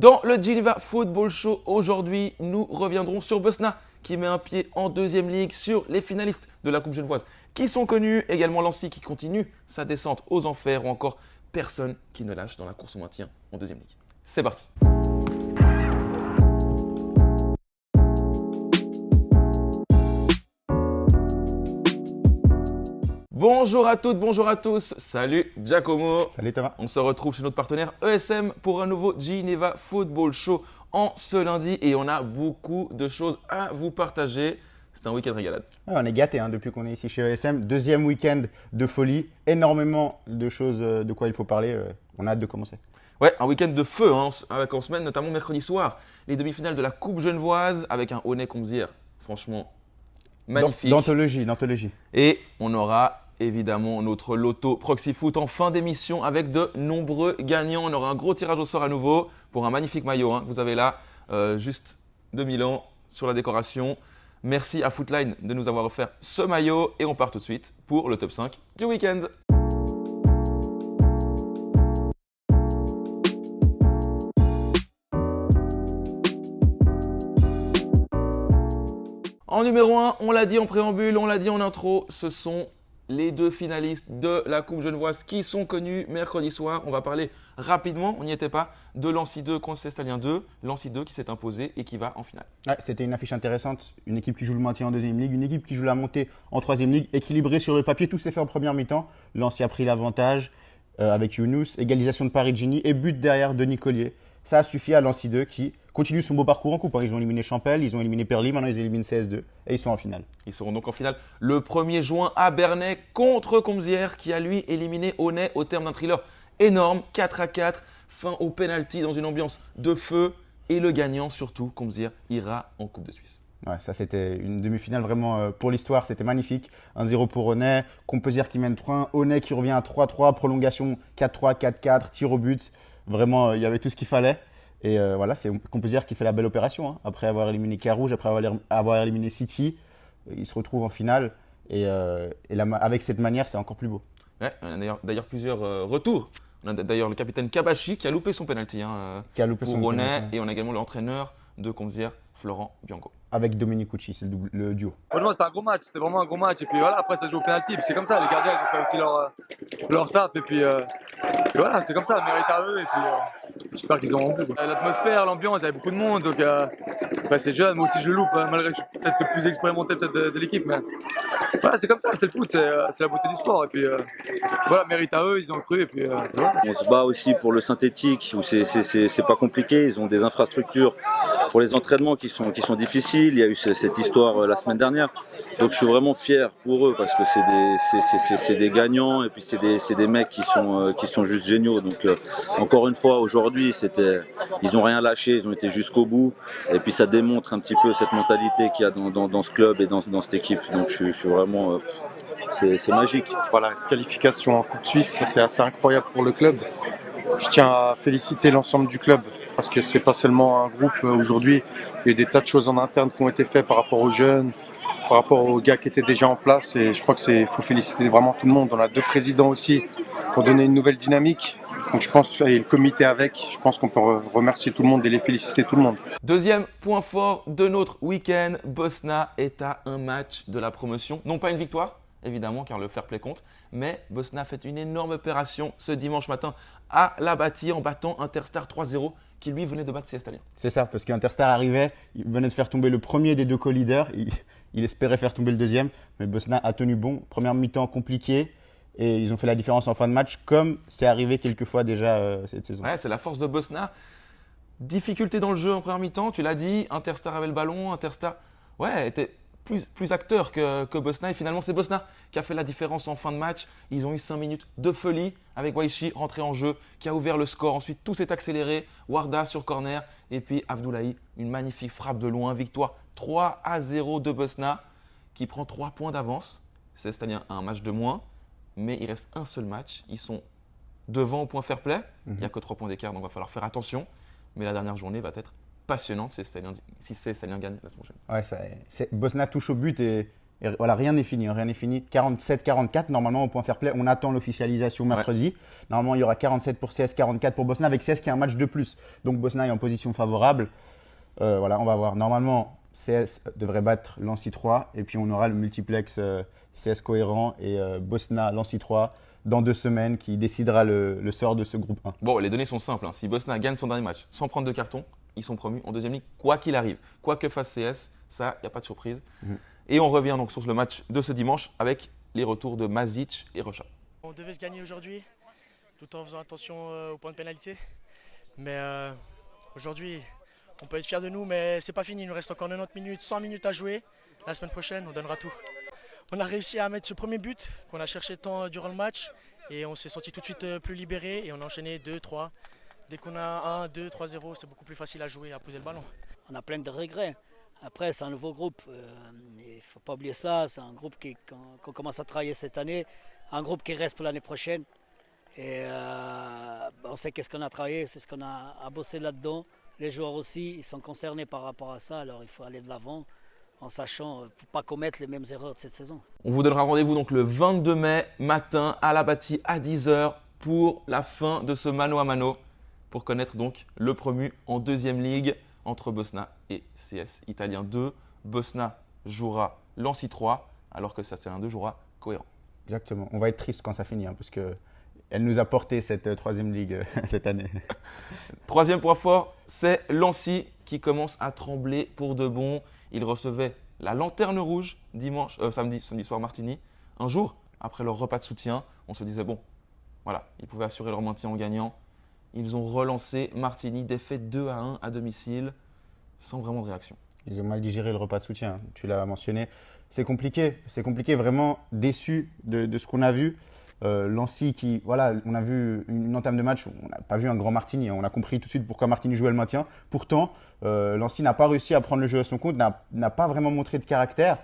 Dans le Geneva Football Show, aujourd'hui, nous reviendrons sur Bosna qui met un pied en deuxième ligue, sur les finalistes de la Coupe genevoise qui sont connus, également Lancy qui continue sa descente aux enfers ou encore personne qui ne lâche dans la course au maintien en deuxième ligue. C'est parti. Bonjour à toutes, bonjour à tous, salut Giacomo. Salut Thomas. On se retrouve chez notre partenaire ESM pour un nouveau Geneva Football Show en ce lundi et on a beaucoup de choses à vous partager. C'est un week-end régalade. On est gâtés depuis qu'on est ici chez ESM. Deuxième week-end de folie, énormément de choses de quoi il faut parler. On a hâte de commencer. Ouais, un week-end de feu avec en semaine, notamment mercredi soir, les demi-finales de la Coupe genevoise avec un Honnay Comzières, franchement magnifique. D'anthologie. Et on aura évidemment notre loto Proxy Foot en fin d'émission avec de nombreux gagnants. On aura un gros tirage au sort à nouveau pour un magnifique maillot. Vous avez là, juste de Milan sur la décoration. Merci à Footline de nous avoir offert ce maillot et on part tout de suite pour le top 5 du week-end. En numéro 1, on l'a dit en préambule, on l'a dit en intro, ce sont les deux finalistes de la Coupe genevoise qui sont connus mercredi soir. On va parler rapidement, on n'y était pas, de Lancy 2 contre Cestalien 2. Lancy 2 qui s'est imposé et qui va en finale. Ouais, c'était une affiche intéressante. Une équipe qui joue le maintien en deuxième ligue, une équipe qui joue la montée en troisième ligue. Équilibrée sur le papier, tout s'est fait en première mi-temps. Lancy a pris l'avantage avec Younous, égalisation de Parigini et but derrière de Nicolier. Ça a suffi à Lancy 2 qui continue son beau parcours en coupe. Ils ont éliminé Champel, ils ont éliminé Perly, maintenant ils éliminent CS2 et ils sont en finale. Ils seront donc en finale le 1er juin à Bernay contre Comzières qui a lui éliminé Honnay au terme d'un thriller énorme, 4-4, fin au penalty dans une ambiance de feu. Et le gagnant surtout, Comzières, ira en Coupe de Suisse. Ouais, ça c'était une demi-finale vraiment pour l'histoire, c'était magnifique. 1-0 pour Honnay, Comzières qui mène 3-1, Honnay qui revient à 3-3, prolongation 4-3, 4-4, tir au but. Vraiment, il y avait tout ce qu'il fallait. Et voilà, c'est Comzières qui fait la belle opération. Après avoir éliminé Carouge, après avoir éliminé City, il se retrouve en finale. Et avec cette manière, c'est encore plus beau. Ouais, on a d'ailleurs plusieurs retours. On a d'ailleurs le capitaine Kabashi qui a loupé son penalty pour Honnay. Et on a également l'entraîneur de Comzières, Florent Bianco. Avec Dominique Ucci, c'est le duo. Franchement, c'était un gros match, c'était vraiment un gros match. Et puis voilà, après, ça joue au penalty. C'est comme ça, les gardiens, ils ont fait aussi leur taf. Et puis voilà, c'est comme ça, mérite à eux. Et puis j'espère qu'ils auront bout. L'atmosphère, l'ambiance, il y avait beaucoup de monde. Donc après, c'est jeune, moi aussi je le loupe, malgré que je suis peut-être le plus expérimenté de l'équipe. Mais voilà, c'est comme ça, c'est le foot, c'est la beauté du sport. Et puis voilà, mérite à eux, ils ont cru. Et puis voilà. On se bat aussi pour le synthétique, où c'est pas compliqué. Ils ont des infrastructures pour les entraînements qui sont difficiles. Il y a eu cette histoire la semaine dernière. Donc je suis vraiment fier pour eux parce que c'est des gagnants et puis c'est des mecs qui sont juste géniaux. Donc encore une fois, aujourd'hui, ils ont rien lâché, ils ont été jusqu'au bout. Et puis ça démontre un petit peu cette mentalité qu'il y a dans ce club et dans cette équipe. Donc je suis vraiment... c'est magique. Voilà, qualification en Coupe Suisse, ça c'est assez incroyable pour le club. Je tiens à féliciter l'ensemble du club parce que c'est pas seulement un groupe aujourd'hui. Il y a eu des tas de choses en interne qui ont été faites par rapport aux jeunes, par rapport aux gars qui étaient déjà en place. Et je crois qu'il faut féliciter vraiment tout le monde. On a 2 présidents aussi pour donner une nouvelle dynamique. Donc je pense, et le comité avec, je pense qu'on peut remercier tout le monde et les féliciter tout le monde. Deuxième point fort de notre week-end, Bosna est à un match de la promotion. Non pas une victoire, évidemment, car le fair play compte, mais Bosna a fait une énorme opération ce dimanche matin à la Bâtie en battant Interstar 3-0 qui lui venait de battre Cestalien. C'est ça, parce qu'Interstar arrivait, il venait de faire tomber le premier des 2 co-leaders, il espérait faire tomber le deuxième, mais Bosna a tenu bon. Première mi-temps compliquée et ils ont fait la différence en fin de match comme c'est arrivé quelques fois déjà cette saison. Ouais, c'est la force de Bosna. Difficulté dans le jeu en première mi-temps, tu l'as dit, Interstar avait le ballon, Interstar était plus acteur que Bosna et finalement c'est Bosna qui a fait la différence en fin de match. Ils ont eu 5 minutes de folie avec Waichi rentré en jeu qui a ouvert le score. Ensuite tout s'est accéléré, Warda sur corner et puis Abdoulaye, une magnifique frappe de loin. Victoire 3-0 de Bosna qui prend 3 points d'avance. Cestalien a un match de moins mais il reste un seul match. Ils sont devant au point fair play, il n'y a que 3 points d'écart donc il va falloir faire attention. Mais la dernière journée va être passionnante si Cestalien gagne la semaine prochaine. Ouais, Bosna touche au but et Et voilà, rien n'est fini, rien n'est fini. 47-44, normalement, au point fair play, on attend l'officialisation mercredi. Normalement, il y aura 47 pour CS, 44 pour Bosna, avec CS qui a un match de plus. Donc Bosna est en position favorable. Voilà, on va voir. Normalement, CS devrait battre Lancy 3, et puis on aura le multiplex CS cohérent et Bosna Lancy 3 dans 2 semaines qui décidera le sort de ce groupe 1. Bon, les données sont simples, hein. Si Bosna gagne son dernier match sans prendre de carton, ils sont promus en deuxième ligue, quoi qu'il arrive. Quoi que fasse CS, ça, il n'y a pas de surprise. Et on revient donc sur le match de ce dimanche avec les retours de Mazic et Rocha. On devait se gagner aujourd'hui, tout en faisant attention aux points de pénalité. Mais aujourd'hui, on peut être fiers de nous, mais c'est pas fini. Il nous reste encore 90 minutes, 100 minutes à jouer. La semaine prochaine, on donnera tout. On a réussi à mettre ce premier but qu'on a cherché tant durant le match. Et on s'est senti tout de suite plus libéré et on a enchaîné 2, 3. Dès qu'on a 1, 2, 3-0, c'est beaucoup plus facile à jouer, à poser le ballon. On a plein de regrets. Après, c'est un nouveau groupe. Il ne faut pas oublier ça. C'est un groupe qu'on commence à travailler cette année. Un groupe qui reste pour l'année prochaine. Et on sait qu'est-ce qu'on a travaillé, c'est ce qu'on a bossé là-dedans. Les joueurs aussi, ils sont concernés par rapport à ça. Alors il faut aller de l'avant en sachant pour ne pas commettre les mêmes erreurs de cette saison. On vous donnera rendez-vous donc le 22 mai matin à la Bâtie à 10h pour la fin de ce mano à mano pour connaître donc le promu en deuxième ligue entre Bosna et CS Italien 2. Bosna jouera Lancy 3 alors que CS Italien 2 jouera Cohérent. Exactement. On va être triste quand ça finit parce qu'elle nous a porté cette troisième ligue cette année. Troisième point fort, c'est Lancy qui commence à trembler pour de bon. Il recevait la lanterne rouge samedi soir Martigny. Un jour après leur repas de soutien, on se disait bon, voilà, ils pouvaient assurer leur maintien en gagnant. Ils ont relancé Martigny, défaite 2-1 à domicile, sans vraiment de réaction. Ils ont mal digéré le repas de soutien, tu l'as mentionné. C'est compliqué, vraiment déçu de ce qu'on a vu. Lancy qui, voilà, on a vu une entame de match, on n'a pas vu un grand Martigny, on a compris tout de suite pourquoi Martigny jouait le maintien. Pourtant, Lancy n'a pas réussi à prendre le jeu à son compte, n'a pas vraiment montré de caractère.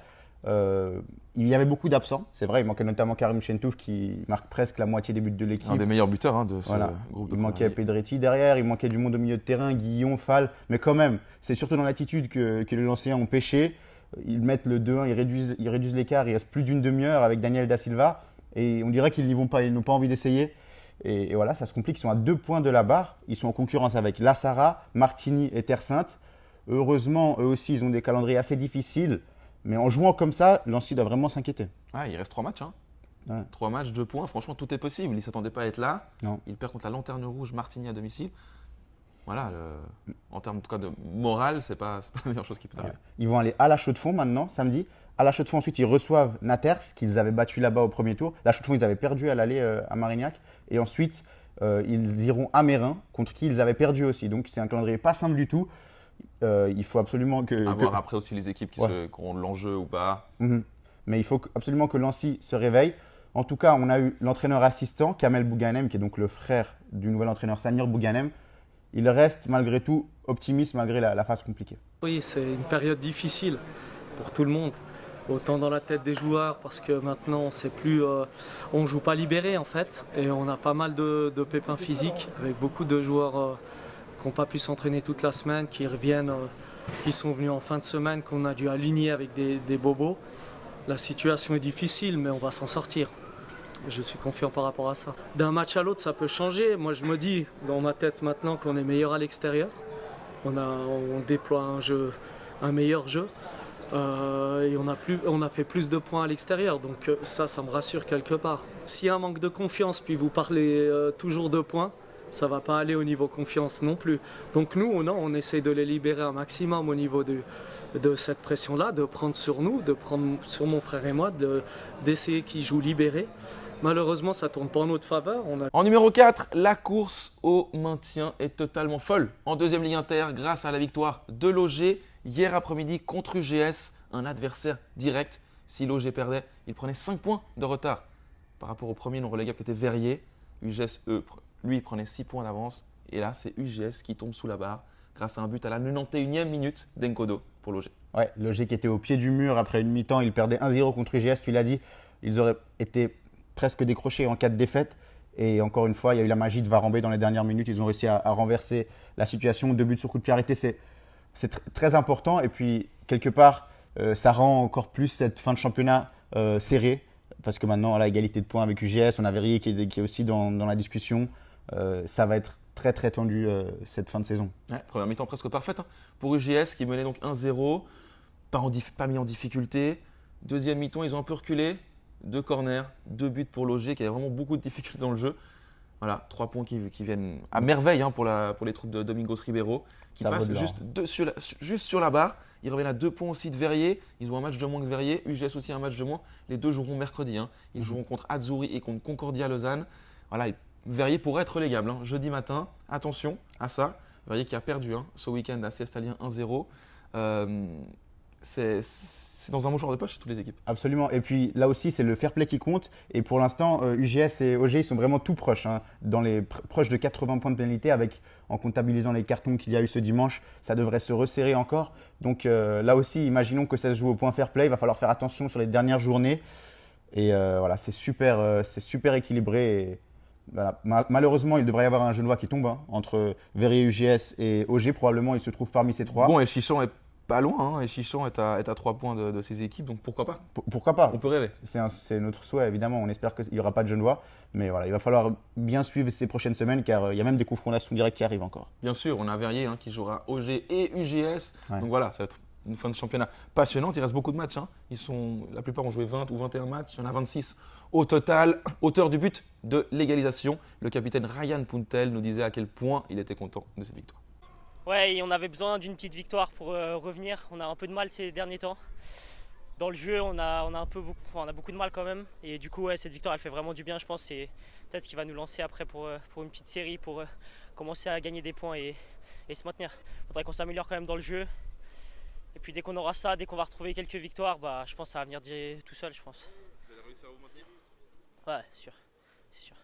Il y avait beaucoup d'absents, c'est vrai, il manquait notamment Karim Chentouf qui marque presque la moitié des buts de l'équipe. Un des meilleurs buteurs de ce groupe. Il manquait Pedretti derrière, il manquait du monde au milieu de terrain, Guillon, Fall, mais quand même, c'est surtout dans l'attitude que les Lanciens ont pêché. Ils mettent le 2-1, ils réduisent l'écart, il reste plus d'une demi-heure avec Daniel Da Silva et on dirait qu'ils n'y vont pas, ils n'ont pas envie d'essayer. Et voilà, ça se complique, ils sont à 2 points de la barre, ils sont en concurrence avec La Sarra, Martigny et Terre Sainte. Heureusement, eux aussi, ils ont des calendriers assez difficiles. Mais en jouant comme ça, Lancy doit vraiment s'inquiéter. Ah, il reste 3 matchs. Ouais. 3 matchs, 2 points. Franchement, tout est possible. Il ne s'attendait pas à être là. Non. Il perd contre la Lanterne Rouge Martigny à domicile. Voilà, en termes en tout cas de morale, c'est pas la meilleure chose qui peut arriver. Ouais. Ils vont aller à la Chaux-de-Fonds maintenant, samedi. À la Chaux-de-Fonds, ensuite, ils reçoivent Naters, qu'ils avaient battu là-bas au premier tour. La Chaux-de-Fonds, ils avaient perdu à l'aller à Marignac. Et ensuite, ils iront à Mérin, contre qui ils avaient perdu aussi. Donc, c'est un calendrier pas simple du tout. Il faut absolument À voir après aussi les équipes qui auront de l'enjeu ou pas. Mais il faut absolument que Lancy se réveille. En tout cas, on a eu l'entraîneur assistant, Kamel Bouganem, qui est donc le frère du nouvel entraîneur Samir Bouganem. Il reste malgré tout optimiste malgré la phase compliquée. Oui, c'est une période difficile pour tout le monde. Autant dans la tête des joueurs parce que maintenant on sait plus, on joue pas libéré en fait et on a pas mal de pépins physiques avec beaucoup de joueurs qui n'ont pas pu s'entraîner toute la semaine, qui reviennent, qui sont venus en fin de semaine, qu'on a dû aligner avec des bobos. La situation est difficile mais on va s'en sortir. Je suis confiant par rapport à ça. D'un match à l'autre, ça peut changer. Moi, je me dis dans ma tête maintenant qu'on est meilleur à l'extérieur. On déploie un meilleur jeu. Et on a fait plus de points à l'extérieur. Donc ça me rassure quelque part. S'il y a un manque de confiance, puis vous parlez toujours de points, ça ne va pas aller au niveau confiance non plus. Donc nous, on essaye de les libérer un maximum au niveau de cette pression-là, de prendre sur nous, de prendre sur mon frère et moi, d'essayer qu'ils jouent libérés. Malheureusement, ça ne tourne pas en notre faveur. En numéro 4, la course au maintien est totalement folle. En deuxième ligue inter, grâce à la victoire de l'OG hier après-midi contre UGS, un adversaire direct. Si l'OG perdait, il prenait 5 points de retard par rapport au premier non relégable qui était Verrier. UGS, lui, prenait 6 points d'avance. Et là, c'est UGS qui tombe sous la barre grâce à un but à la 91e minute d'Enkodo pour l'OG. Ouais, l'OG qui était au pied du mur après une mi-temps, il perdait 1-0 contre UGS. Tu l'as dit, ils auraient été presque décrochés en cas de défaite. Et encore une fois, il y a eu la magie de Varambé dans les dernières minutes. Ils ont réussi à renverser la situation. 2 buts sur coup de pied arrêté, c'est très important. Et puis, quelque part, Ça rend encore plus cette fin de championnat serrée. Parce que maintenant, à la égalité de points avec UGS, on a Verrier qui est aussi dans la discussion. Ça va être très très tendu cette fin de saison. Ouais, première mi-temps presque parfaite, hein. Pour UGS qui menait donc 1-0, pas mis en difficulté. Deuxième mi-temps, ils ont un peu reculé. 2 corners, 2 buts pour Loger qui avait vraiment beaucoup de difficultés dans le jeu. Voilà, 3 points qui viennent à merveille, hein, pour les troupes de Domingos Ribeiro, qui Ça passent vaut de l'or. juste sur la barre. Ils reviennent à 2 points aussi de Verrier. Ils ont un match de moins que Verrier. UGS aussi un match de moins. Les deux joueront mercredi, hein. Ils joueront contre Azzurri et contre Concordia Lausanne. Voilà, Verrier pourrait être relégable, hein, jeudi matin. Attention à ça. Verrier qui a perdu, hein, ce week-end à Cestalien 1-0. C'est dans un mouchoir de poche, toutes les équipes. Absolument. Et puis là aussi, c'est le fair play qui compte. Et pour l'instant, UGS et OG, ils sont vraiment tout proches, hein, proches de 80 points de pénalité en comptabilisant les cartons qu'il y a eu ce dimanche. Ça devrait se resserrer encore. Donc là aussi, imaginons que ça se joue au point fair play. Il va falloir faire attention sur les dernières journées. Et voilà, c'est super équilibré. Et, voilà. Malheureusement, il devrait y avoir un genevois qui tombe, hein, entre Verrier, UGS et OG. Probablement, il se trouve parmi ces trois. Bon, et Chichon est pas loin, hein, et Chichon est à 3 points de ses équipes, donc pourquoi pas? Pourquoi pas? On peut rêver. C'est notre souhait, évidemment. On espère qu'il n'y aura pas de genevois. Mais voilà, il va falloir bien suivre ces prochaines semaines car il y a même des confrontations directes qui arrivent encore. Bien sûr, on a Verrier, hein, qui jouera OG et UGS. Ouais. Donc voilà, ça va être une fin de championnat passionnante. Il reste beaucoup de matchs, hein. La plupart ont joué 20 ou 21 matchs. Il y en a 26 au total. Auteur du but de l'égalisation, le capitaine Ryan Puntel nous disait à quel point il était content de cette victoire. Ouais, et on avait besoin d'une petite victoire pour revenir. On a un peu de mal ces derniers temps. Dans le jeu, on a beaucoup de mal quand même. Et du coup, ouais, cette victoire, elle fait vraiment du bien, je pense. C'est peut-être ce qui va nous lancer après pour une petite série, pour commencer à gagner des points et se maintenir. Il faudrait qu'on s'améliore quand même dans le jeu. Et puis dès qu'on aura ça, dès qu'on va retrouver quelques victoires, bah, je pense que ça va venir tout seul, je pense. Vous allez réussir à vous maintenir? Ouais, c'est sûr.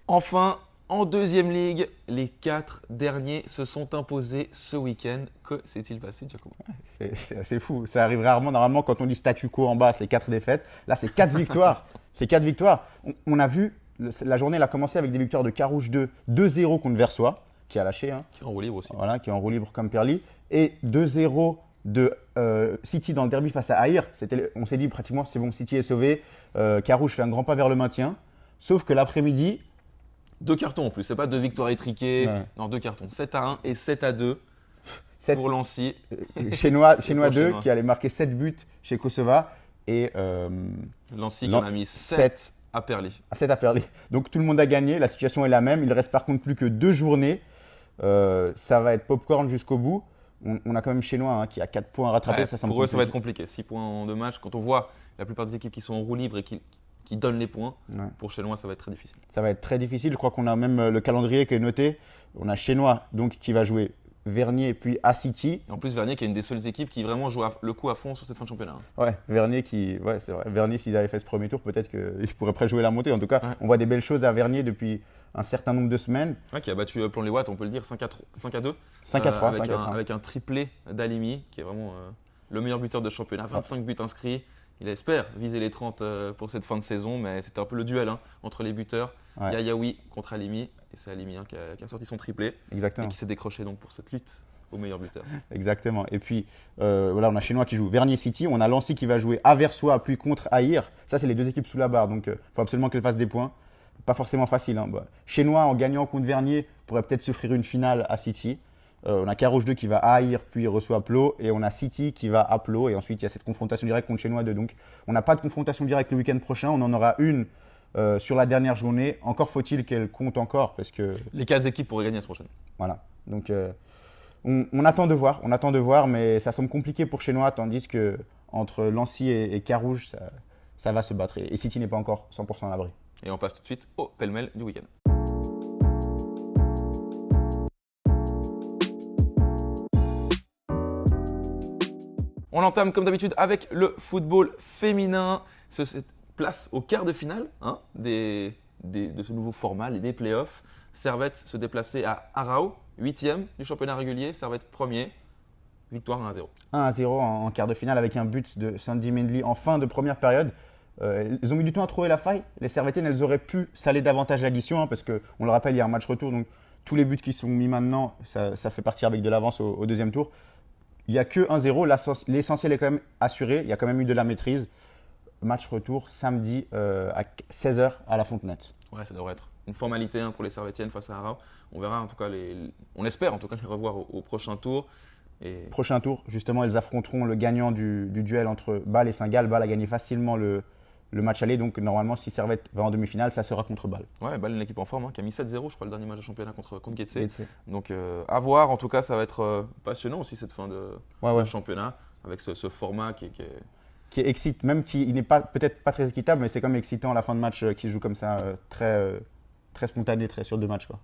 Enfin, en deuxième ligue, les 4 derniers se sont imposés ce week-end. Que s'est-il passé, Giacomo? C'est assez fou. Ça arrive rarement. Normalement, quand on dit statu quo en bas, c'est 4 défaites. Là, c'est 4 victoires. C'est 4 victoires. On a vu, la journée elle a commencé avec des victoires de Carouge 2, 2-0 contre Versoix, qui a lâché. Hein. Qui est en roue libre aussi. Voilà, qui est en roue libre comme Perly. Et 2-0 de City dans le derby face à Aïr. On s'est dit pratiquement, c'est bon, City est sauvé. Carouge fait un grand pas vers le maintien. Sauf que l'après-midi… 2 cartons en plus, c'est pas 2 victoires étriquées. Ouais. Non, 2 cartons. 7-1 et 7-2 pour Lancy. Chenois 2 Chenois. qui allait marquer 7 buts chez Kosova. Et Lancy qui en a mis 7 à Perly. 7 à Perly. Donc tout le monde a gagné, la situation est la même. Il reste par contre plus que 2 journées. Ça va être popcorn jusqu'au bout. On a quand même Chenois, hein, qui a 4 points à rattraper. Ouais, Ça semble pour eux, ça va être compliqué. compliqué. 6 points en 2 matchs. Quand on voit la plupart des équipes qui sont en roue libre et qui donnent les points, Ouais. pour Chenois, ça va être très difficile. Ça va être très difficile. Je crois qu'on a même le calendrier qui est noté. On a Chenois donc, qui va jouer Vernier puis à City. Et en plus, Vernier qui est une des seules équipes qui vraiment joue le coup à fond sur cette fin de championnat, hein. Ouais, Vernier ouais, c'est vrai. Vernier, s'ils avaient fait ce premier tour, peut-être qu'ils pourraient préjouer la montée. En tout cas, Ouais. on voit des belles choses à Vernier depuis un certain nombre de semaines. Ouais, qui a battu Plan-les-Ouates, on peut le dire, 5-2. 5-3, avec 5-3. avec un triplé d'Alimi, qui est vraiment le meilleur buteur de championnat. 25 buts inscrits. Il espère viser les 30 pour cette fin de saison, mais c'était un peu le duel, hein, entre les buteurs. Ouais. Yayaoui contre Alimi, et c'est Alimi, hein, qui a sorti son triplé Exactement. et qui s'est décroché donc pour cette lutte au meilleur buteur. Exactement. Et puis, voilà, on a Chenois qui joue Vernier City. On a Lancy qui va jouer à Versoix, puis contre Aïr. Ça, c'est les 2 équipes sous la barre. Donc, il faut absolument qu'elles fassent des points. Pas forcément facile, hein. Chenois, en gagnant contre Vernier, pourrait peut-être s'offrir une finale à City. On a Carouge 2 qui va à Aïr, puis reçoit Plo. Et on a City qui va à Plo. Et ensuite, il y a cette confrontation directe contre Chenois 2. Donc, on n'a pas de confrontation directe le week-end prochain. On en aura une sur la dernière journée. Encore faut-il qu'elle compte encore. Parce que, Les 4 équipes pourraient gagner la semaine prochaine. voilà. Donc, on attend de voir. Mais ça semble compliqué pour Chenois. Tandis que entre Lancy et Carouge, ça va se battre. Et City n'est pas encore 100% à l'abri. Et on passe tout de suite au pêle-mêle du week-end. On entame comme d'habitude avec le football féminin. Cette place au quart de finale, hein, de ce nouveau format, des playoffs. Servette se déplaçait à Arao, 8e du championnat régulier. Servette premier, victoire 1-0. 1-0 en quart de finale avec un but de Sandy Mendley en fin de première période. Ils ont mis du temps à trouver la faille. Les Servettiennes, elles auraient pu saler davantage l'addition, hein, parce qu'on le rappelle, il y a un match retour. Donc tous les buts qui sont mis maintenant, ça fait partir avec de l'avance au deuxième tour. il n'y a que 1-0. L'essentiel est quand même assuré. Il y a quand même eu de la maîtrise. Match retour samedi à 16h à la Fontenette. Ouais, ça devrait être une formalité pour les Servetiennes face à Arao. On verra en tout cas, on espère en tout cas les revoir au prochain tour. Et Prochain tour, justement, ils affronteront le gagnant du duel entre Bâle et Saint-Gall. Bâle a gagné facilement le match aller. Donc normalement, si Servette va en demi-finale, ça sera contre Bâle. ouais, Bâle, une équipe en forme qui a mis 7-0, je crois, le dernier match de championnat contre Getse. Getse. Donc à voir, en tout cas, ça va être passionnant aussi cette fin de Ouais. championnat avec ce format qui est Qui excite, même qui n'est peut-être pas très équitable, mais c'est quand même excitant à la fin de match qui se joue comme ça, très spontané, très sur 2 matchs, quoi.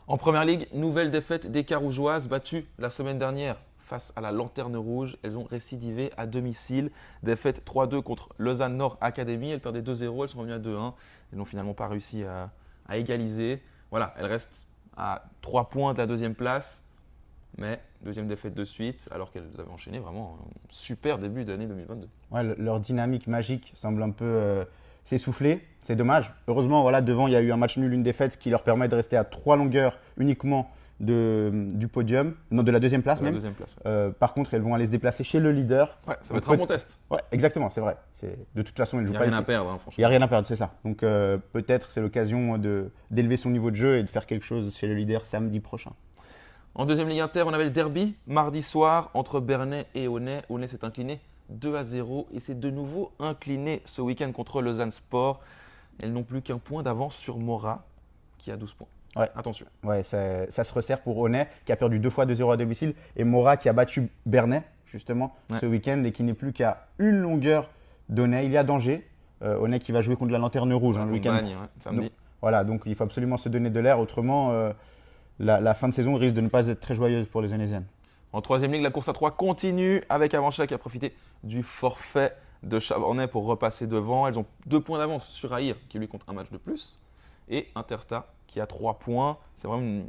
En première ligue, nouvelle défaite des Carougeoises battues la semaine dernière face à la Lanterne Rouge. Elles ont récidivé à domicile. Défaite 3-2 contre Lausanne Nord Academy. Elles perdaient 2-0, elles sont revenues à 2-1. Elles n'ont finalement pas réussi à égaliser. Voilà, elles restent à 3 points de la deuxième place. Mais deuxième défaite de suite, alors qu'elles avaient enchaîné vraiment un super début d'année 2022. Ouais, leur dynamique magique semble un peu s'essouffler. C'est dommage. Heureusement, voilà, devant, il y a eu un match nul, une défaite, ce qui leur permet de rester à 3 longueurs uniquement du podium, non, de la deuxième place De la même. deuxième place. Ouais, Par contre, elles vont aller se déplacer chez le leader. ça va être un bon test. Ouais, exactement, c'est vrai. De toute façon, elles Il jouent n'y a pas. rien à Il perdre, n'y franchement. a rien à perdre, c'est ça. Donc peut-être c'est l'occasion d'élever son niveau de jeu et de faire quelque chose chez le leader samedi prochain. En deuxième ligue inter, on avait le derby mardi soir entre Bernay et Aunay. Aunay s'est incliné 2-0 et s'est de nouveau incliné ce week-end contre Lausanne Sport. Elles n'ont plus qu'un point d'avance sur Mora qui a 12 points. Ouais. Attention. Ouais, ça se resserre pour Aunay qui a perdu 2 fois 2-0 à domicile et Mora qui a battu Bernay justement ce week-end et qui n'est plus qu'à une longueur d'Aunay. Il y a danger. Aunay qui va jouer contre la Lanterne Rouge le week-end. Bagne, samedi. Donc, voilà, donc il faut absolument se donner de l'air. Autrement, la fin de saison risque de ne pas être très joyeuse pour les Aunaisiennes. En troisième ligue, la course à 3 continue avec Avanchak qui a profité du forfait de Chavornay pour repasser devant. Elles ont 2 points d'avance sur Aïr qui lui compte un match de plus et Interstar qui a 3 points. C'est vraiment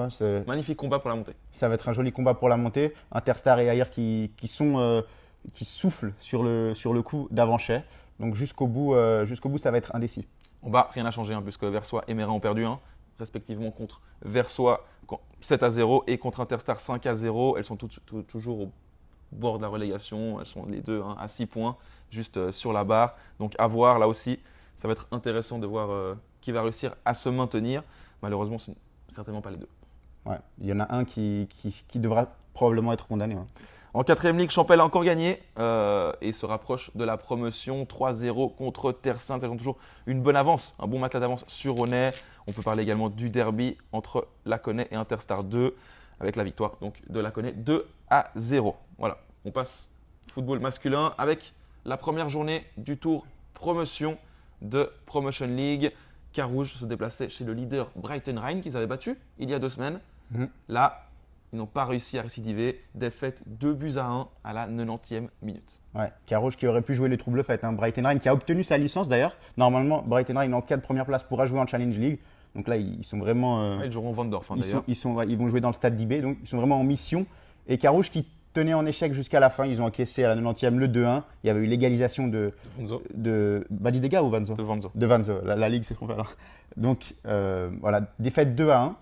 C'est magnifique combat pour la montée. Ça va être un joli combat pour la montée. Interstar et Aïr qui soufflent sur le coup d'Avanchet. Donc jusqu'au bout, ça va être indécis. En bas, rien n'a changé puisque Versoix et Mérin ont perdu 1, respectivement contre Versoix 7-0 et contre Interstar 5-0. Elles sont toujours au bord de la relégation. Elles sont les deux à 6 points, juste sur la barre. Donc à voir, là aussi, ça va être intéressant de voir qui va réussir à se maintenir. Malheureusement, ce ne sont certainement pas les deux. Ouais, il y en a un qui devra probablement être condamné. En quatrième ligue, Champel a encore gagné et se rapproche de la promotion 3-0 contre Terre Sainte. Elles ont toujours une bonne avance, un bon matelas d'avance sur Aunay. On peut parler également du derby entre Laconais et Interstar 2 avec la victoire donc, de Laconais 2-0. Voilà, on passe au football masculin avec la première journée du tour promotion de Promotion League. Carouge se déplaçait chez le leader Brighton Rhine qu'ils avaient battu il y a 2 semaines. Là, ils n'ont pas réussi à récidiver. Défaite 2-1 à la 90e minute. Ouais, Carouge qui aurait pu jouer les troubles faits. Brighton Rhine qui a obtenu sa licence d'ailleurs. Normalement, Brighton Rhine en cas de première place pourra jouer en Challenge League. Donc là, ils sont vraiment. Ils joueront Vandorf d'ailleurs. Ils vont jouer dans le stade d'IB. Donc ils sont vraiment en mission. Et Carouge qui tenait en échec jusqu'à la fin. Ils ont encaissé à la 90e le 2-1. Il y avait eu l'égalisation de Badidega ou Vanzo De Vanzo. La Ligue s'est trompée alors. Donc voilà, défaite 2-1.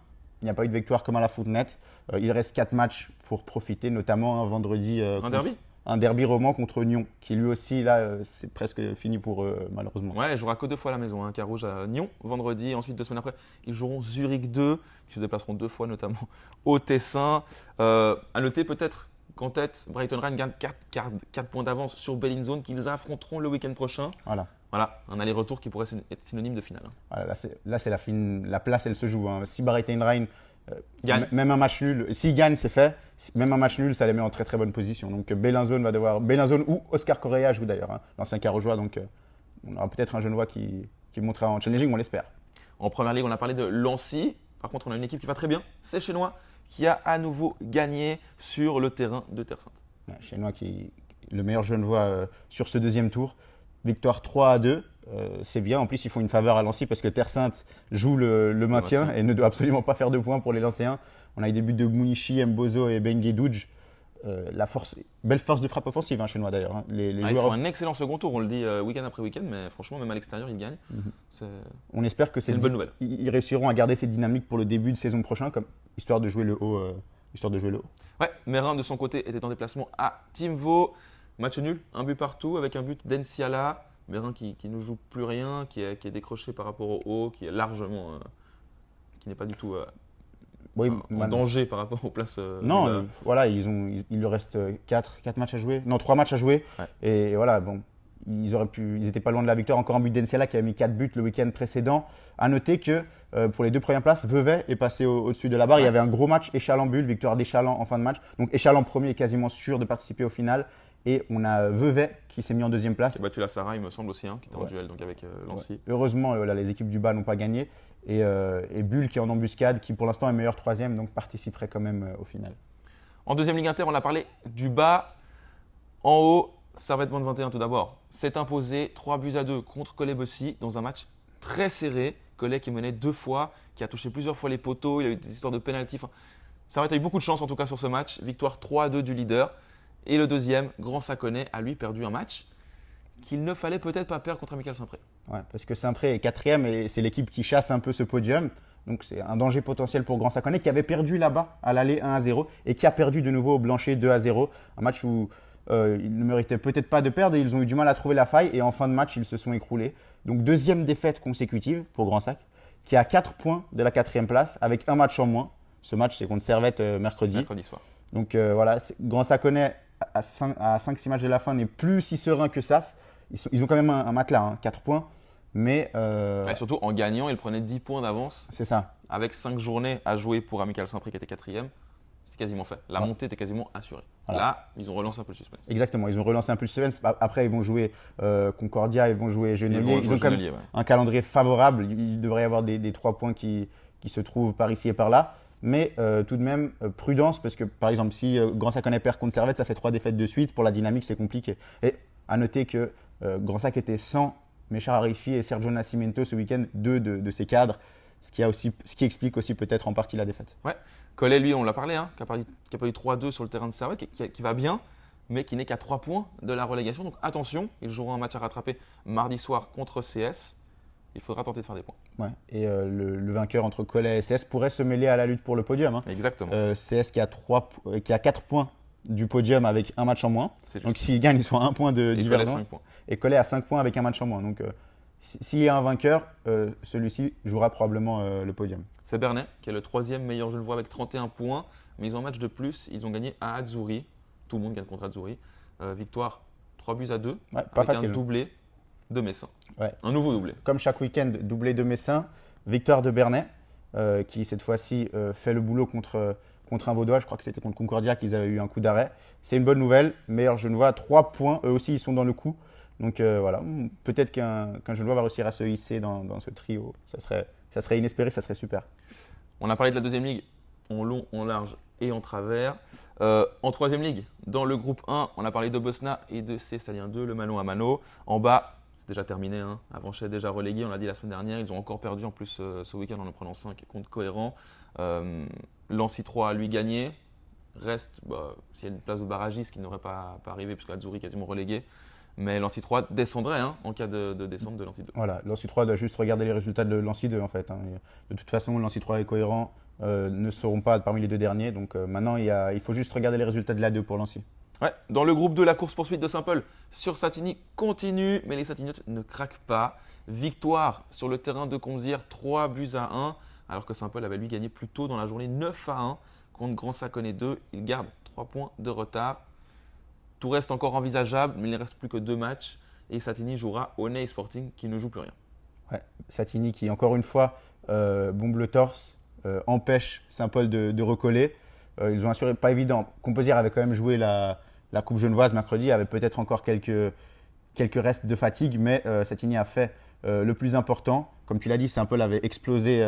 Il n'y a pas eu de victoire comme à la Fontenette. Il reste 4 matchs pour profiter, notamment un vendredi. Un derby roman contre Nyon, qui lui aussi, là, c'est presque fini pour eux, malheureusement. Ouais, il jouera que 2 fois à la maison. Carouge à Nyon, vendredi. Ensuite, 2 semaines après, ils joueront Zurich 2, qui se déplaceront 2 fois, notamment au Tessin. À noter peut-être qu'en tête, Brighton Rhine gagne 4 points d'avance sur Bellinzone, qu'ils affronteront le week-end prochain. Voilà, un aller-retour qui pourrait être synonyme de finale. Voilà, là, c'est la place, elle se joue. Si Brighton Rhine gagne, même un match nul, s'il gagne, c'est fait. Même un match nul, ça les met en très très bonne position. Donc Bellinzone va devoir. Bellinzone ou Oscar Correa joue d'ailleurs, l'ancien Carougeois. Donc on aura peut-être un Genevois qui montera en challenging, on l'espère. En première ligue, on a parlé de Lancy. Par contre, on a une équipe qui va très bien. C'est Chénois qui a à nouveau gagné sur le terrain de Terre Sainte. Chénois qui est le meilleur Genevois sur ce deuxième tour. Victoire 3-2, c'est bien. En plus, ils font une faveur à Lancy parce que Terre Sainte joue le maintien et ne doit absolument pas faire de points pour les Lancéens. On a eu des buts de Mounichi, Mbozo et Bengue Douj. Belle force de frappe offensive chez nous d'ailleurs. Ils font un excellent second tour, on le dit week-end après week-end, mais franchement, même à l'extérieur, ils gagnent. On espère que c'est une bonne nouvelle. Ils réussiront à garder cette dynamique pour le début de saison prochain, histoire de jouer le haut histoire de jouer le haut. Ouais, Mérin de son côté était en déplacement à Timvaux. Match nul, un but partout avec un but d'Enciala. Mérin qui ne joue plus rien, qui est décroché par rapport au haut, qui est largement, qui n'est pas du tout en danger par rapport aux places. Non, voilà, il leur reste 4 matchs à jouer. Non, 3 matchs à jouer. Ouais. Et voilà, bon, ils n'étaient pas loin de la victoire. Encore un but d'Enciala qui a mis 4 buts le week-end précédent. À noter que pour les 2 premières places, Vevey est passé au-dessus de la barre. Ouais. Il y avait un gros match Échalant-Bulle, victoire d'Échalant en fin de match. Donc Échalant premier est quasiment sûr de participer au final. Et on a Vevey qui s'est mis en 2e place. Qui a battu la Sarah, il me semble aussi, qui était en Ouais. duel donc avec Lancy. Ouais. Heureusement, là, les équipes du bas n'ont pas gagné. Et Bulle qui est en embuscade, qui pour l'instant est meilleur 3e, donc participerait quand même au final. En deuxième Ligue Inter, on a parlé du bas. En haut, Servette Bande 21 tout d'abord s'est imposé 3-2 contre Cholet-Bossy dans un match très serré. Cholet qui menait 2 fois, qui a touché plusieurs fois les poteaux, il a eu des histoires de pénalty. Enfin, Servette a eu beaucoup de chance en tout cas sur ce match. Victoire 3-2 du leader. Et le deuxième, Grand Saconnet, a lui perdu un match qu'il ne fallait peut-être pas perdre contre Amical Saint-Pré. Ouais, parce que Saint-Pré est 4e et c'est l'équipe qui chasse un peu ce podium. Donc c'est un danger potentiel pour Grand Saconnet qui avait perdu là-bas à l'aller 1-0 et qui a perdu de nouveau au Blanchet 2-0. Un match où ils ne méritaient peut-être pas de perdre et ils ont eu du mal à trouver la faille et en fin de match ils se sont écroulés. Donc deuxième défaite consécutive pour Grand Sac qui a 4 points de la 4e place avec un match en moins. Ce match c'est contre Servette mercredi soir. Donc voilà, Grand Saconnet à 5-6 matchs de la fin n'est plus si serein que ça. Ils ont quand même un matelas, 4 points. Mais Et surtout, en gagnant, ils prenaient 10 points d'avance. C'est ça. Avec 5 journées à jouer pour Amical Saint-Pré qui était 4e. C'était quasiment fait. La Ouais. montée était quasiment assurée. Voilà. Là, ils ont relancé un peu le suspense. Exactement, ils ont relancé un peu le suspense. Après, ils vont jouer Concordia, ils vont jouer Genolier. Ils ont quand même Genolier, ouais. un calendrier favorable. Il devrait y avoir des 3 points qui se trouvent par ici et par là. Mais tout de même, prudence, parce que par exemple, si Grand Saconnet perd contre Servette, ça fait 3 défaites de suite. Pour la dynamique, c'est compliqué. Et à noter que Grand Sac était sans Méchar Arifi et Sergio Nascimento ce week-end, 2 de ses cadres, ce qui explique aussi peut-être en partie la défaite. Ouais. Collet, lui, on l'a parlé, qui a pas eu 3-2 sur le terrain de Servette, qui va bien, mais qui n'est qu'à 3 points de la relégation. Donc attention, ils joueront un match à rattraper mardi soir contre CS. Il faudra tenter de faire des points. Ouais. Et le vainqueur entre Collet et CS pourrait se mêler à la lutte pour le podium. Exactement. CS qui a 4 points du podium avec un match en moins. C'est Donc juste. s'ils gagnent, ils sont à 1 point de Et Collet, divergence. 5 points. Et Collet à 5 points avec un match en moins. Donc s'il y a un vainqueur, celui-ci jouera probablement le podium. C'est Bernay, qui est le 3e meilleur genevois avec 31 points. Mais ils ont un match de plus. Ils ont gagné à Azzurri. Tout le monde gagne contre Azzurri. Victoire 3-2 Ouais, pas avec facile. un doublé de Messin. Ouais. Un nouveau doublé. Comme chaque week-end, doublé de Messin, victoire de Bernay, qui cette fois-ci fait le boulot contre un Vaudois. Je crois que c'était contre Concordia qu'ils avaient eu un coup d'arrêt. C'est une bonne nouvelle. Meilleur genevois, 3 points. Eux aussi, ils sont dans le coup. Donc voilà, peut-être qu'un genevois va réussir à se hisser dans ce trio. Ça serait inespéré, ça serait super. On a parlé de la deuxième ligue en long, en large et en travers. En troisième ligue, dans le groupe 1, on a parlé de Bosna et de Cestalien 2, le Malon à Mano. En bas, c'est déjà terminé. Avanchet est déjà relégué, on l'a dit la semaine dernière. Ils ont encore perdu en plus ce week-end en prenant 5 contre Cohérent. Lancy 3 a lui gagné. Reste, s'il y a une place de barragiste qui n'aurait pas arrivé puisque Azzurri est quasiment relégué. Mais Lancy 3 descendrait en cas de descente de Lancy 2. Voilà, Lancy 3 doit juste regarder les résultats de Lancy 2 en fait. De toute façon, Lancy 3 et Cohérent ne seront pas parmi les 2 derniers. Donc maintenant, il faut juste regarder les résultats de la 2 pour Lancy. Ouais, dans le groupe 2, la course-poursuite de Saint-Paul sur Satigny continue, mais les Satignotes ne craquent pas. Victoire sur le terrain de Comzières, 3-1, alors que Saint-Paul avait lui gagné plus tôt dans la journée 9-1 contre Grand Saconnet 2. Il garde 3 points de retard. Tout reste encore envisageable, mais il ne reste plus que 2 matchs et Satigny jouera Aunay Sporting qui ne joue plus rien. Ouais, Satigny qui, encore une fois, bombe le torse, empêche Saint-Paul de recoller. Ils ont assuré, pas évident. Composière avait quand même joué la Coupe Genevoise mercredi, avait peut-être encore quelques restes de fatigue, mais Satigny a fait le plus important. Comme tu l'as dit, Saint-Paul avait explosé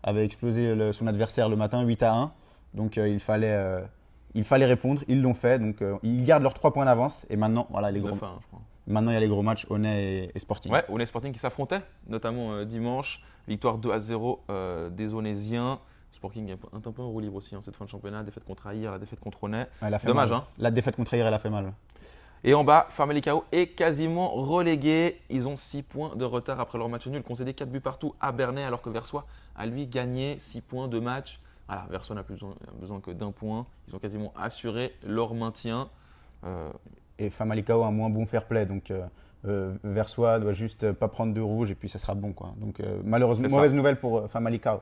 son adversaire le matin, 8-1. Donc il fallait répondre, ils l'ont fait. Donc ils gardent leurs 3 points d'avance. Et maintenant, voilà, je crois. Maintenant, il y a les gros matchs, Aunay et Sporting. Ouais, Aunay Sporting qui s'affrontaient, notamment dimanche. Victoire 2-0 des Aunaisiens. Sporting est un peu en roue libre aussi cette fin de championnat. Défaite contre Aïr, la défaite contre Aunay. Dommage. La défaite contre Aïr, elle a fait mal. Et en bas, Famalicão est quasiment relégué. Ils ont 6 points de retard après leur match nul. Concédé 4 buts partout à Bernay, alors que Versoix a lui gagné 6 points de match. Voilà, Versoix n'a plus besoin que d'un point. Ils ont quasiment assuré leur maintien. Et Famalicão a un moins bon fair play. Donc Versoix doit juste pas prendre de rouge et puis ça sera bon, quoi. Donc malheureusement, C'est ça. mauvaise nouvelle pour Famalicão.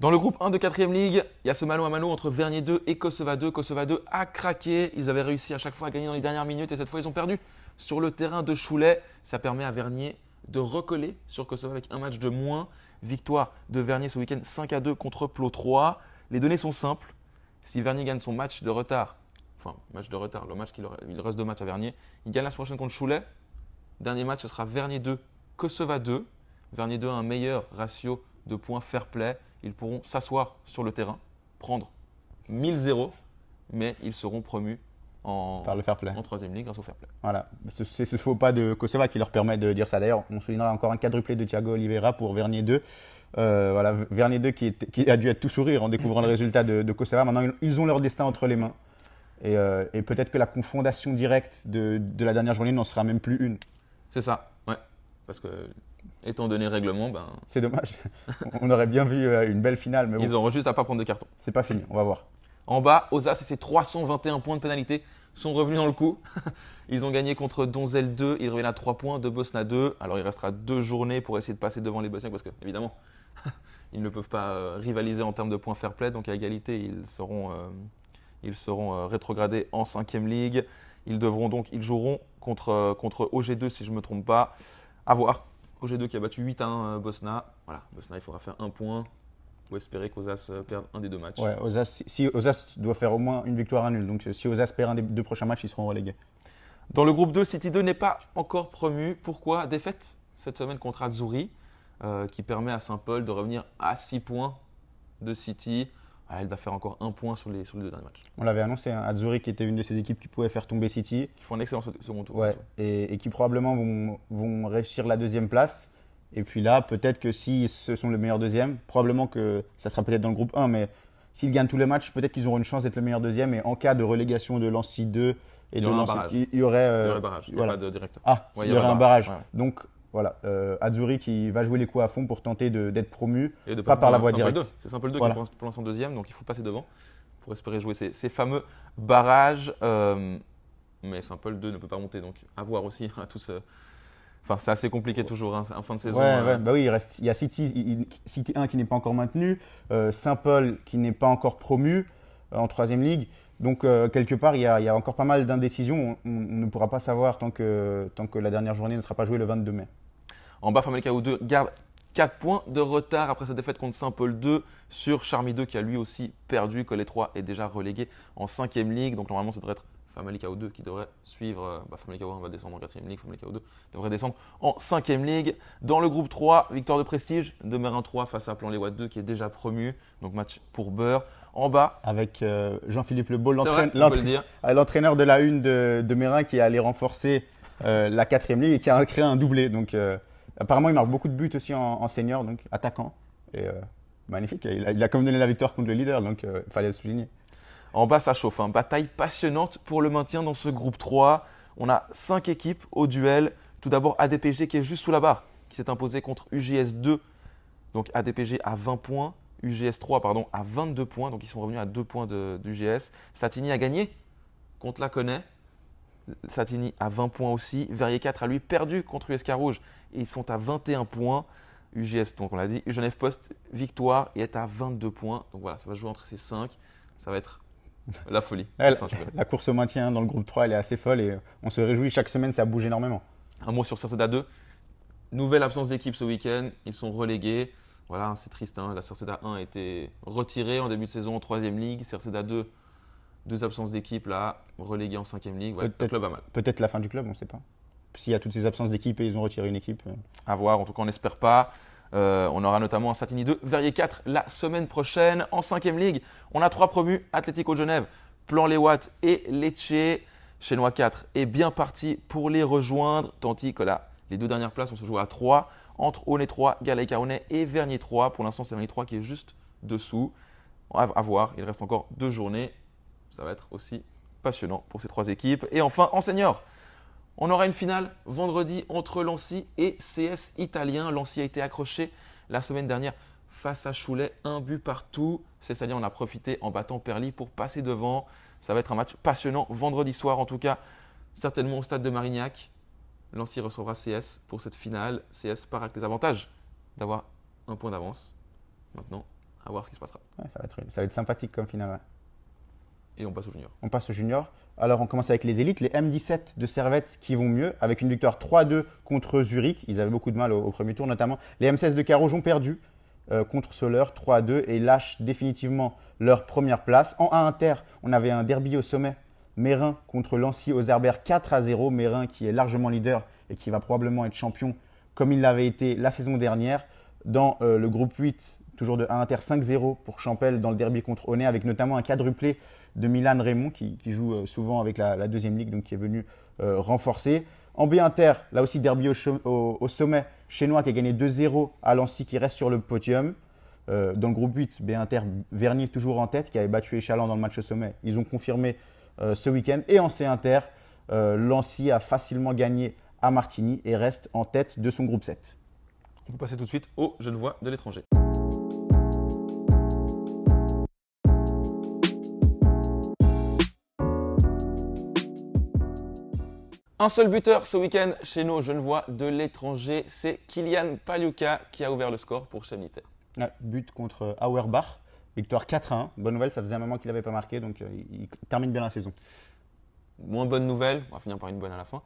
Dans le groupe 1 de 4e Ligue, il y a ce mano à mano entre Vernier 2 et Kosova 2. Kosova 2 a craqué. Ils avaient réussi à chaque fois à gagner dans les dernières minutes et cette fois ils ont perdu sur le terrain de Choulais. Ça permet à Vernier de recoller sur Kosova avec un match de moins. Victoire de Vernier ce week-end 5-2 contre Plo 3. Les données sont simples. Si Vernier gagne son match de retard, le match il reste 2 matchs à Vernier, il gagne la semaine prochaine contre Choulais. Dernier match, ce sera Vernier 2, Kosova 2. Vernier 2 a un meilleur ratio de points fair play. Ils pourront s'asseoir sur le terrain, prendre 1000-0, mais ils seront promus Par le fair play. en 3e ligue grâce au fair play. Voilà, c'est ce faux pas de Kosova qui leur permet de dire ça. D'ailleurs, on soulignera encore un quadruplé de Thiago Oliveira pour Vernier 2. Voilà, Vernier 2 qui a dû être tout sourire en découvrant le résultat de Kosova. Maintenant, ils ont leur destin entre les mains. Et peut-être que la confrontation directe de la dernière journée n'en sera même plus une. C'est ça, ouais. Parce que, étant donné le règlement, C'est dommage. On aurait bien vu une belle finale, mais bon, ils auront juste à pas prendre de carton. c'est pas fini. On va voir. En bas, Ozas et ses 321 points de pénalité sont revenus dans le coup. Ils ont gagné contre Donzel 2, ils reviennent à 3 points de Bosna 2. Alors il restera 2 journées pour essayer de passer devant les Bosniaques parce que, évidemment, ils ne peuvent pas rivaliser en termes de points fair play. Donc à égalité, ils seront rétrogradés en 5e ligue. Ils joueront contre OG2 si je ne me trompe pas. À voir. OG2 qui a battu 8-1 Bosna. Voilà, Bosna, il faudra faire un point ou espérer qu'Ozas perde un des 2 matchs. Ouais, si Ozas doit faire au moins une victoire, un nul. Donc si Ozas perd un des 2 prochains matchs, ils seront relégués. Dans le groupe 2, City 2 n'est pas encore promu. Pourquoi? Défaite cette semaine contre Azzurri, qui permet à Saint-Paul de revenir à 6 points de City. Voilà, elle va faire encore un point sur les 2 derniers matchs. On l'avait annoncé, hein, Azzurri qui était une de ces équipes qui pouvait faire tomber City. Ils font un excellent second tour. Ouais, et qui probablement vont réussir la 2e place. Et puis là, peut-être que si ce sont le meilleur 2e, probablement que ça sera peut-être dans le groupe 1, mais s'ils gagnent tous les matchs, peut-être qu'ils auront une chance d'être le meilleur 2e. Et en cas de relégation de Lancy 2 et de Lancy, il y aurait un barrage. Il n'y a pas de directeur. Ah, Ouais, il y aurait un barrage. Ouais. Donc voilà, Azzurri qui va jouer les coups à fond pour tenter d'être promu, Et de pas par la voie Saint-Paul directe. 2. C'est Saint-Paul 2 Voilà. qui est pour l'instant 2e, donc il faut passer devant pour espérer jouer ces fameux barrages. Mais Saint-Paul 2 ne peut pas monter, donc à voir aussi à tous. Enfin, c'est assez compliqué toujours, en fin de saison. Ouais, bah oui, il y a City 1 qui n'est pas encore maintenu, Saint-Paul qui n'est pas encore promu en 3e ligue. Donc quelque part, il y a encore pas mal d'indécisions. On ne pourra pas savoir tant que la dernière journée ne sera pas jouée le 22 mai. En bas, Famalicão 2 garde 4 points de retard après sa défaite contre Saint-Paul 2 sur Charmy 2 qui a lui aussi perdu. Collet 3 est déjà relégué en 5e ligue. Donc normalement, ça devrait être Famalicão 2 qui devrait suivre. Famalicão 1 va descendre en 4e ligue. Famalicão 2 devrait descendre en 5e ligue. Dans le groupe 3, victoire de prestige de Mérin 3 face à Plan-les-Ouates 2 qui est déjà promu. Donc match pour beurre. En bas, Avec Jean-Philippe Lebeau, c'est vrai, on peut le dire. l'entraîneur de la une de Mérin qui est allé renforcer la 4e ligue et qui a créé un doublé. Donc apparemment, il marque beaucoup de buts aussi en senior, donc attaquant. Et magnifique, il a quand même donné la victoire contre le leader, donc il fallait le souligner. En bas, ça chauffe. Bataille passionnante pour le maintien dans ce groupe 3. On a 5 équipes au duel. Tout d'abord, ADPG qui est juste sous la barre, qui s'est imposé contre UGS 2. Donc ADPG à 20 points, UGS 3 à 22 points. Donc ils sont revenus à 2 points d'UGS. Satigny a gagné contre Laconais. Satigny à 20 points aussi. Verrier 4 a lui perdu contre USK Rouge. Et ils sont à 21 points. UGS, donc on l'a dit. Genève Post, victoire et est à 22 points. Donc voilà, ça va jouer entre ces 5. Ça va être la folie. La course au maintien dans le groupe 3, elle est assez folle et on se réjouit. Chaque semaine, ça bouge énormément. Un mot sur Cerceda 2. Nouvelle absence d'équipe ce week-end. Ils sont relégués. Voilà, c'est triste. La Cerceda 1 a été retirée en début de saison en 3e ligue. Cerceda 2, 2 absences d'équipe là, relégués en 5e ligue. Ouais, le club va mal. Peut-être la fin du club, on ne sait pas. S'il y a toutes ces absences d'équipe et ils ont retiré une équipe. À voir, en tout cas, on n'espère pas. On aura notamment un Satigny 2, Verrier 4 la semaine prochaine. En 5e ligue, on a 3 promus, Atlético Genève, Plan-les-Ouates et Lecce. Chenois 4 est bien parti pour les rejoindre, tandis que là, les 2 dernières places, on se joue à 3 entre Aulnay 3, Galaïca Aulnay et Vernier 3. Pour l'instant, c'est Vernier 3 qui est juste dessous. À voir, il reste encore 2 journées. Ça va être aussi passionnant pour ces 3 équipes. Et enfin, en senior, on aura une finale vendredi entre Lancy et CS Italien. Lancy a été accroché la semaine dernière face à Cholet, un but partout. C'est-à-dire on a profité en battant Perly pour passer devant. Ça va être un match passionnant vendredi soir en tout cas, certainement au stade de Marignac. Lancy recevra CS pour cette finale. CS part avec les avantages d'avoir un point d'avance. Maintenant, à voir ce qui se passera. Ouais, ça va être sympathique comme finale. Ouais. Et on passe au junior. On passe au junior. Alors, on commence avec les élites, les M17 de Servette qui vont mieux, avec une victoire 3-2 contre Zurich. Ils avaient beaucoup de mal au premier tour, notamment. Les M16 de Carouge ont perdu contre Soleure 3-2 et lâchent définitivement leur première place. En A inter, on avait un derby au sommet. Mérin contre Lancy aux Herbert 4-0. Mérin qui est largement leader et qui va probablement être champion comme il l'avait été la saison dernière. Dans le groupe 8, toujours de A inter 5-0 pour Champel dans le derby contre Honnay, avec notamment un quadruplé de Milan Raymond qui joue souvent avec la deuxième ligue, donc qui est venu renforcer. En B inter, là aussi derby au sommet, Chénois qui a gagné 2-0 à Lancy qui reste sur le podium. Dans le groupe 8, B inter, Vernier toujours en tête qui avait battu Échalant dans le match au sommet. Ils ont confirmé ce week-end. Et en C inter, Lancy a facilement gagné à Martigny et reste en tête de son groupe 7. On peut passer tout de suite au Genevois de l'étranger. Un seul buteur ce week-end chez nos Genevois de l'étranger, c'est Kylian Paliuka qui a ouvert le score pour Chemnitzer. Ouais, but contre Auerbach, victoire 4-1. Bonne nouvelle, ça faisait un moment qu'il n'avait pas marqué, donc il termine bien la saison. Moins bonne nouvelle, on va finir par une bonne à la fin.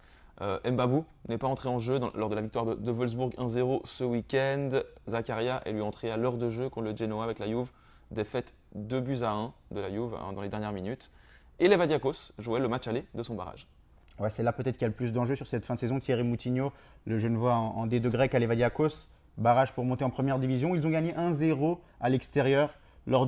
Mbabou n'est pas entré en jeu lors de la victoire de Wolfsburg 1-0 ce week-end. Zakaria est lui entré à l'heure de jeu contre le Genoa avec la Juve. Défaite 2-1 de la Juve dans les dernières minutes. Et Levadiakos jouait le match aller de son barrage. Ouais, c'est là peut-être qu'il y a le plus d'enjeux sur cette fin de saison. Thierry Moutinho, le Genevois en D2 grec à Levadiakos, barrage pour monter en première division. Ils ont gagné 1-0 à l'extérieur lors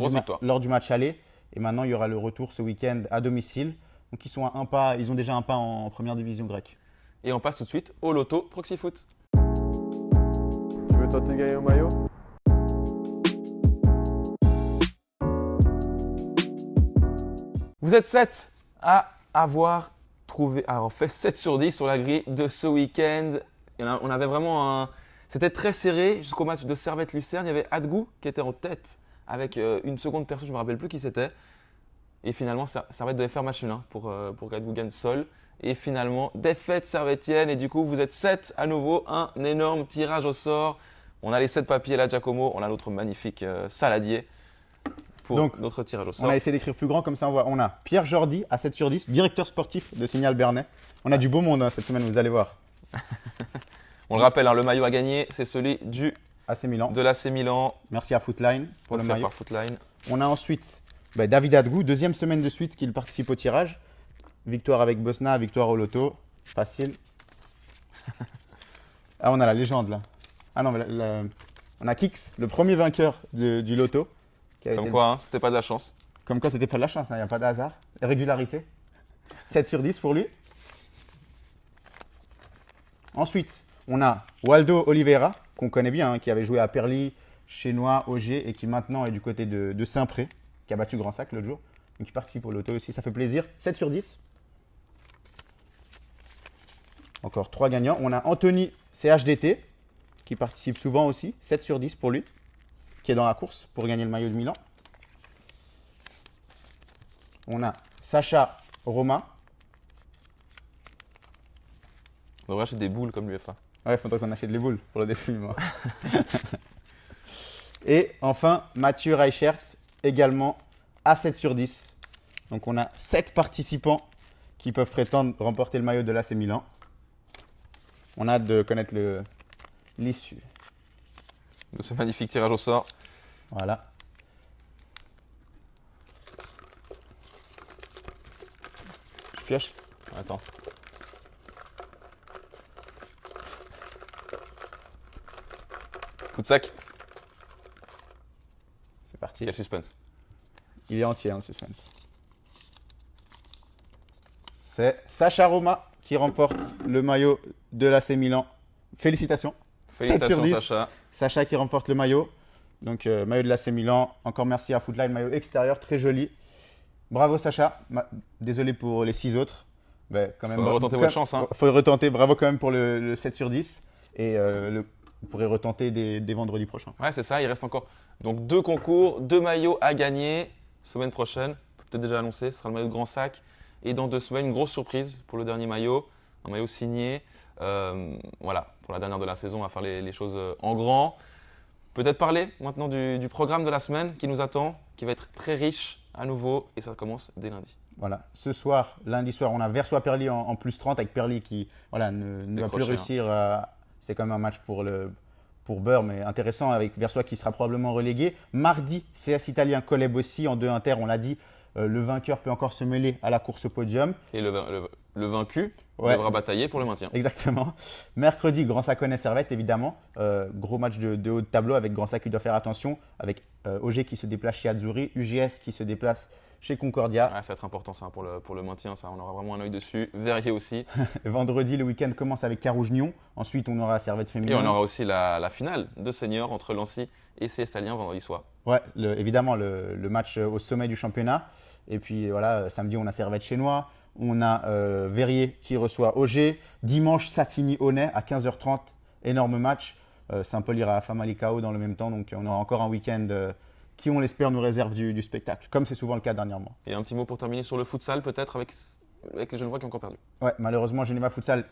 du match aller. Et maintenant, il y aura le retour ce week-end à domicile. Donc ils sont à un pas, ils ont déjà un pas en première division grecque. Et on passe tout de suite au loto Proxy Foot. Tu veux tenter de gagner au maillot? Vous êtes 7 à avoir fait 7 sur 10 sur la grille de ce week-end. On avait vraiment C'était très serré jusqu'au match de Servette-Lucerne. Il y avait Adgou qui était en tête avec une seconde personne, je ne me rappelle plus qui c'était. Et finalement, Servette devait faire match nul pour qu'Adgou gagne seul. Et finalement, défaite servettienne. Et du coup, vous êtes 7 à nouveau. Un énorme tirage au sort. On a les 7 papiers là, Giacomo. On a notre magnifique saladier pour donc, notre tirage au sort. On a essayé d'écrire plus grand, comme ça on a Pierre Jordi à 7 sur 10, directeur sportif de Signal Bernay. On a du beau monde cette semaine, vous allez voir. On le rappelle, le maillot à gagner, c'est celui du AC Milan. De l'AC Milan. Merci à Footline pour le maillot. Par Footline. On a ensuite David Adgou, deuxième semaine de suite qu'il participe au tirage. Victoire avec Bosna, victoire au loto. Facile. Ah, on a la légende là. Ah non, mais on a Kix, le premier vainqueur du loto. Comme quoi, c'était pas de la chance. Comme quoi, c'était pas de la chance, il n'y a pas de hasard. Régularité. 7 sur 10 pour lui. Ensuite, on a Waldo Oliveira, qu'on connaît bien, qui avait joué à Perly, Chénois, Auger et qui maintenant est du côté de Saint-Pré, qui a battu Grand Sac l'autre jour. Donc il participe au loto aussi, ça fait plaisir. 7 sur 10. Encore 3 gagnants. On a Anthony CHDT, qui participe souvent aussi. 7 sur 10 pour lui, qui est dans la course pour gagner le maillot de Milan. On a Sacha Roma. On devrait acheter des boules comme l'UEFA. Ouais, il faudrait qu'on achète les boules pour le défi. Et enfin, Mathieu Reichert, également à 7 sur 10. Donc on a 7 participants qui peuvent prétendre remporter le maillot de l'AC Milan. On a hâte de connaître l'issue de ce magnifique tirage au sort. Voilà. Je pioche. Attends. Coup de sac. C'est parti. Quel suspense. Il est entier, le suspense. C'est Sacha Roma qui remporte le maillot de l'AC Milan. Félicitations. Félicitations Sacha. Sacha qui remporte le maillot. Donc maillot de l'AC Milan. Encore merci à Footline, maillot extérieur, très joli. Bravo Sacha. Désolé pour les 6 autres. Il faut retenter votre chance. Il faut retenter. Bravo quand même pour le 7 sur 10. Et vous pourrez retenter dès vendredi prochain. Ouais, c'est ça. Il reste encore Donc 2 concours, 2 maillots à gagner. Semaine prochaine, peut-être déjà annoncé, ce sera le maillot de Grand Sac. Et dans 2 semaines, une grosse surprise pour le dernier maillot, un maillot signé. Voilà, pour la dernière de la saison, on va faire les choses en grand. Peut-être parler maintenant du programme de la semaine qui nous attend, qui va être très riche à nouveau et ça commence dès lundi. Voilà, ce soir, lundi soir, on a Versoix-Perly en plus 30 avec Perly qui voilà, ne va plus réussir. C'est quand même un match pour Beurre, mais intéressant avec Versoix qui sera probablement relégué. Mardi, CS Italien Coleb aussi en 2 inter, on l'a dit. Le vainqueur peut encore se mêler à la course au podium. Et le vaincu devra batailler pour le maintien. Exactement. Mercredi, Grand Saconnet Servette, évidemment. Gros match de haut de tableau avec Grand Sac qui doit faire attention. Avec OG qui se déplace chez Azzurri, UGS qui se déplace chez Concordia. Ça va être important ça, pour le maintien, ça, on aura vraiment un œil dessus. Verrier aussi. Vendredi, le week-end commence avec Carouge-Nyon. Ensuite, on aura Servette féminin. Et on aura aussi la finale de seniors entre Lancy et CS Italien vendredi soir. Ouais, évidemment, le match au sommet du championnat. Et puis voilà, samedi, on a Servette Chénois. On a Verrier qui reçoit OG. Dimanche, Satigny-Aunay à 15h30. Énorme match. Saint-Paul ira à Famalicão dans le même temps. Donc on aura encore un week-end qui, on l'espère, nous réserve du spectacle, comme c'est souvent le cas dernièrement. Et un petit mot pour terminer sur le futsal, peut-être, avec les Genevois qui ont encore perdu. Ouais, malheureusement, Geneva Futsal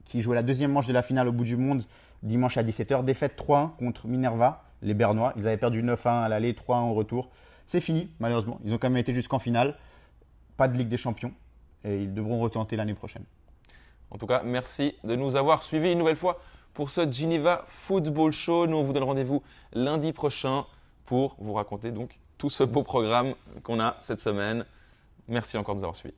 qui jouait la 2e manche de la finale au bout du monde dimanche à 17h. Défaite 3-1 contre Minerva, les Bernois. Ils avaient perdu 9-1 à l'aller, 3-1 au retour. C'est fini, malheureusement. Ils ont quand même été jusqu'en finale. Pas de Ligue des Champions. Et ils devront retenter l'année prochaine. En tout cas, merci de nous avoir suivis une nouvelle fois pour ce Geneva Football Show. Nous, on vous donne rendez-vous lundi prochain pour vous raconter donc tout ce beau programme qu'on a cette semaine. Merci encore de nous avoir suivis.